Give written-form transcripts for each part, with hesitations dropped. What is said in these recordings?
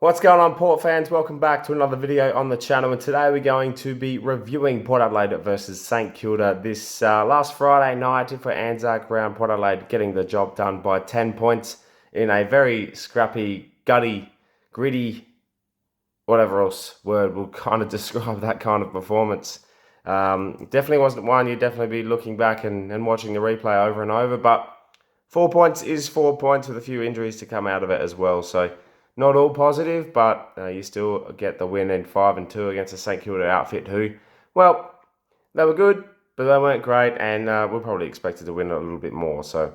What's going on, Port fans? Welcome back to another video on the channel, and today we're going to be reviewing Port Adelaide versus St Kilda this last Friday night for Anzac round. Port Adelaide getting the job done by 10 points in a very scrappy, gutty, gritty, whatever else word will kind of describe that kind of performance. Definitely wasn't one you'd definitely be looking back and watching the replay over and over, but 4 points is 4 points with a few injuries to come out of it as well. So not all positive, but you still get the win in 5-2 against a St Kilda outfit who, well, they were good, but they weren't great, and we're probably expected to win a little bit more. So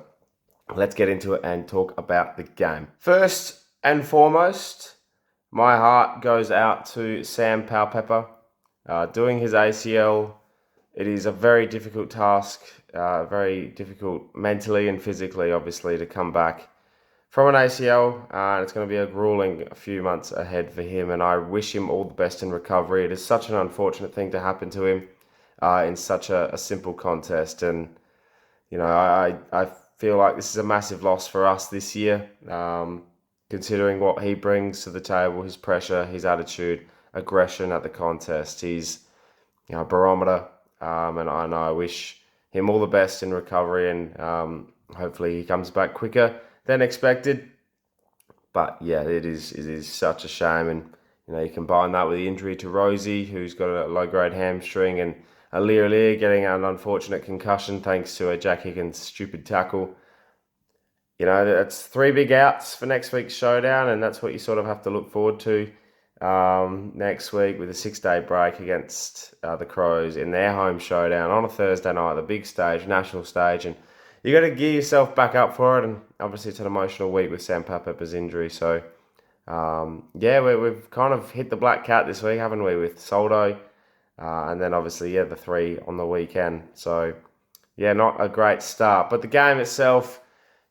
let's get into it and talk about the game. First and foremost, my heart goes out to Sam Powell-Pepper. Doing his ACL, it is a very difficult task, very difficult mentally and physically, obviously, to come back from an ACL, and it's going to be a grueling few months ahead for him, and I wish him all the best in recovery. It is such an unfortunate thing to happen to him in such a simple contest, and you know, I feel like this is a massive loss for us this year, considering what he brings to the table, his pressure, his attitude, aggression at the contest. He's, you know, a barometer, and I wish him all the best in recovery, and hopefully he comes back quicker than expected. But yeah, it is such a shame, and you know, you combine that with the injury to Rosie, who's got a low-grade hamstring, and Aliir getting an unfortunate concussion thanks to a Jack Higgins stupid tackle. You know, that's three big outs for next week's showdown, and that's what you sort of have to look forward to next week with a 6-day break against the Crows in their home showdown on a Thursday night, the big stage, national stage, and you got to gear yourself back up for it, and obviously it's an emotional week with Sam Powell-Pepper's injury. So, yeah, we've kind of hit the black cat this week, haven't we, with Soldo, and then obviously, yeah, the 3 on the weekend. So, yeah, not a great start. But the game itself,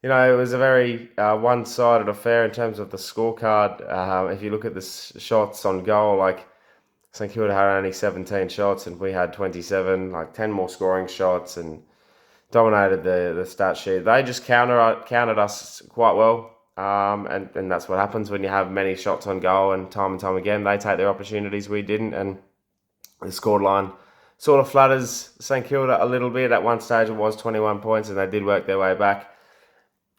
you know, it was a very one-sided affair in terms of the scorecard. If you look at the shots on goal, like St Kilda had only 17 shots and we had 27, like 10 more scoring shots, and dominated the stat sheet. They just countered us quite well, and that's what happens when you have many shots on goal, and time again they take their opportunities, we didn't, and the scoreline sort of flatters St Kilda a little bit. At one stage it was 21 points, and they did work their way back.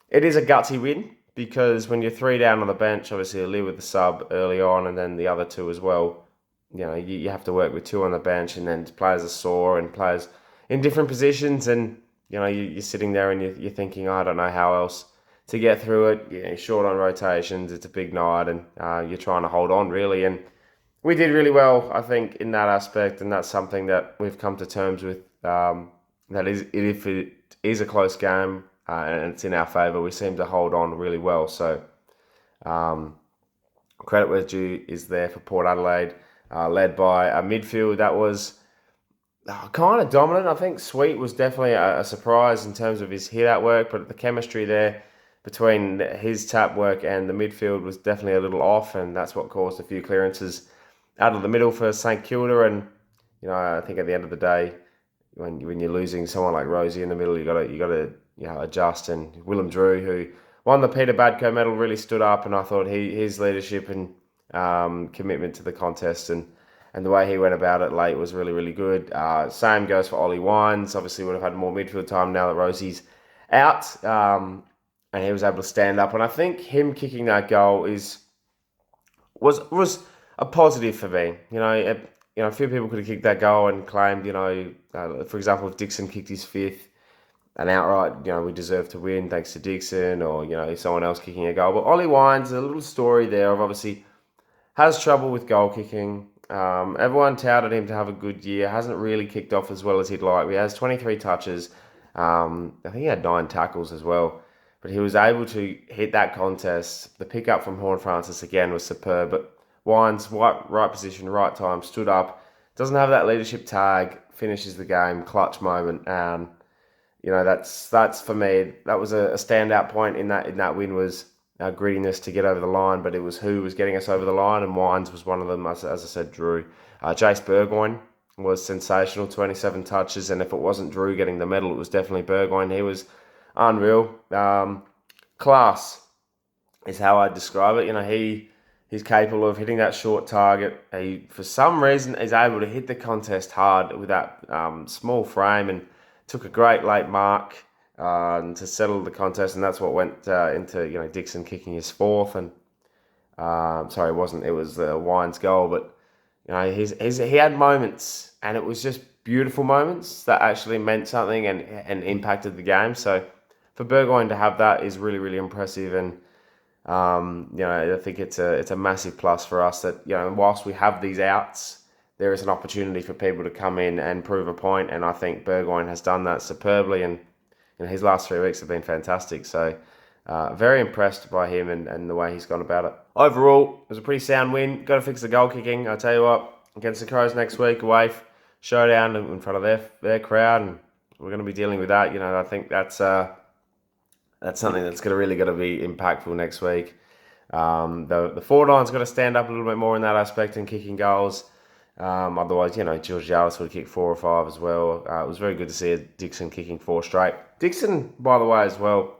It is a gutsy win, because when you're 3 down on the bench, obviously Aliir with the sub early on, and then the other 2 as well, you know, you have to work with 2 on the bench, and then players are sore and players in different positions, and you know, you're sitting there and you're thinking, I don't know how else to get through it. You're short on rotations. It's a big night, and you're trying to hold on, really. And we did really well, I think, in that aspect, and that's something that we've come to terms with. That is, if it is a close game and it's in our favour, we seem to hold on really well. So credit where due is there for Port Adelaide, led by a midfield that was kind of dominant. I think Sweet was definitely a surprise in terms of his hit-out work, but the chemistry there between his tap work and the midfield was definitely a little off, and that's what caused a few clearances out of the middle for St Kilda. And you know, I think at the end of the day, when you're losing someone like Rosie in the middle, you got to adjust. And Willem Drew, who won the Peter Badko medal, really stood up, and I thought his leadership and commitment to the contest and the way he went about it late was really, really good. Same goes for Ollie Wines. Obviously would have had more midfield time now that Rosie's out. And he was able to stand up. And I think him kicking that goal was a positive for me. You know, a few people could have kicked that goal and claimed, you know, for example, if Dixon kicked his 5th and outright, you know, we deserve to win thanks to Dixon, or, you know, someone else kicking a goal. But Ollie Wines, a little story there of obviously has trouble with goal kicking. Everyone touted him to have a good year. Hasn't really kicked off as well as he'd like. He has 23 touches. I think he had 9 tackles as well. But he was able to hit that contest. The pickup from Horne-Francis again was superb. But Wines, right position, right time, stood up. Doesn't have that leadership tag. Finishes the game, clutch moment. And you know, that's for me. That was a standout point in that win, was our grittiness to get over the line, but it was who was getting us over the line, and Wines was one of them, as I said, Drew. Jace Burgoyne was sensational, 27 touches, and if it wasn't Drew getting the medal, it was definitely Burgoyne. He was unreal. Class is how I describe it. You know, he He's capable of hitting that short target. He, for some reason, is able to hit the contest hard with that small frame, and took a great late mark to settle the contest, and that's what went into Dixon kicking his fourth. And sorry, it wasn't. It was Wine's goal, but he had moments, and it was just beautiful moments that actually meant something and impacted the game. So for Burgoyne to have that is really, really impressive. And I think it's a massive plus for us that whilst we have these outs, there is an opportunity for people to come in and prove a point. And I think Burgoyne has done that superbly, and his last 3 weeks have been fantastic. So very impressed by him and the way he's gone about it. Overall, it was a pretty sound win. Got to fix the goal kicking. I tell you what, against the Crows next week, away showdown in front of their crowd, and we're going to be dealing with that. I think that's something that's really got to be impactful next week. The forward line's got to stand up a little bit more in that aspect and kicking goals. Otherwise, Georgiadis would have kicked 4 or 5 as well. It was very good to see Dixon kicking 4 straight. Dixon, by the way, as well,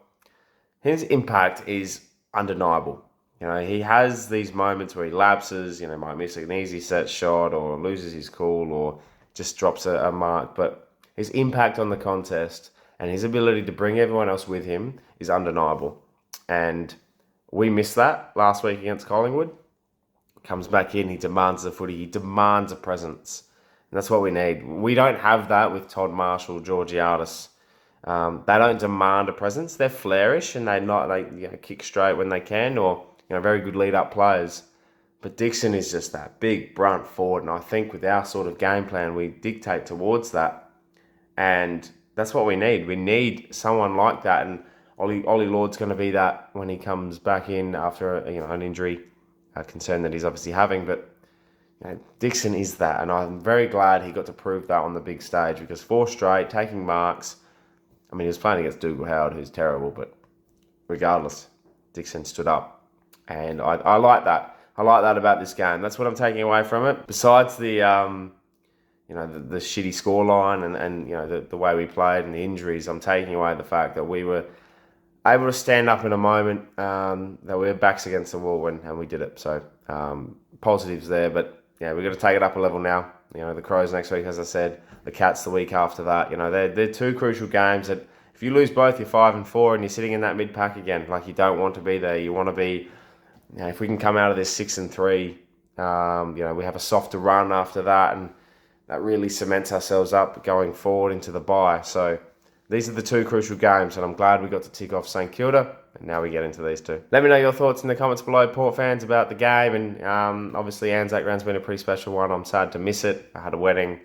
his impact is undeniable. He has these moments where he lapses, might miss an easy set shot or loses his cool or just drops a mark. But his impact on the contest and his ability to bring everyone else with him is undeniable. And we missed that last week against Collingwood. Comes back in, he demands the footy, he demands a presence. And that's what we need. We don't have that with Todd Marshall, Georgiadis. They don't demand a presence. They're flourish and they kick straight when they can, or very good lead-up players. But Dixon is just that big, brunt forward, and I think with our sort of game plan, we dictate towards that. And that's what we need. We need someone like that, and Ollie Lord's going to be that when he comes back in after an injury concern that he's obviously having. But Dixon is that, and I'm very glad he got to prove that on the big stage, because 4 straight, taking marks. I mean, he was playing against Dougal Howard, who's terrible, but regardless, Dixon stood up. And I like that. I like that about this game. That's what I'm taking away from it. Besides the the shitty scoreline and the way we played and the injuries, I'm taking away the fact that we were able to stand up in a moment, that we were backs against the wall and we did it. So positives there, but we've got to take it up a level now. The Crows next week, as I said, the Cats the week after that. They're 2 crucial games that if you lose both, you're 5-4 and you're sitting in that mid-pack again. Like, you don't want to be there. You want to be, if we can come out of this 6-3, we have a softer run after that, and that really cements ourselves up going forward into the bye. So these are the 2 crucial games, and I'm glad we got to tick off St Kilda, and now we get into these 2. Let me know your thoughts in the comments below, Port fans, about the game. And obviously Anzac Round's been a pretty special one. I'm sad to miss it. I had a wedding,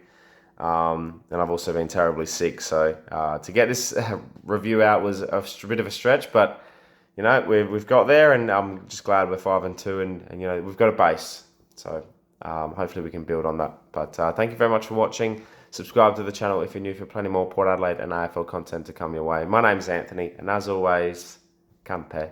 and I've also been terribly sick. So to get this review out was a bit of a stretch, but we've got there, and I'm just glad we're 5-2, and we've got a base. So hopefully we can build on that. But thank you very much for watching. Subscribe to the channel if you're new for plenty more Port Adelaide and AFL content to come your way. My name's Anthony, and as always, Campe.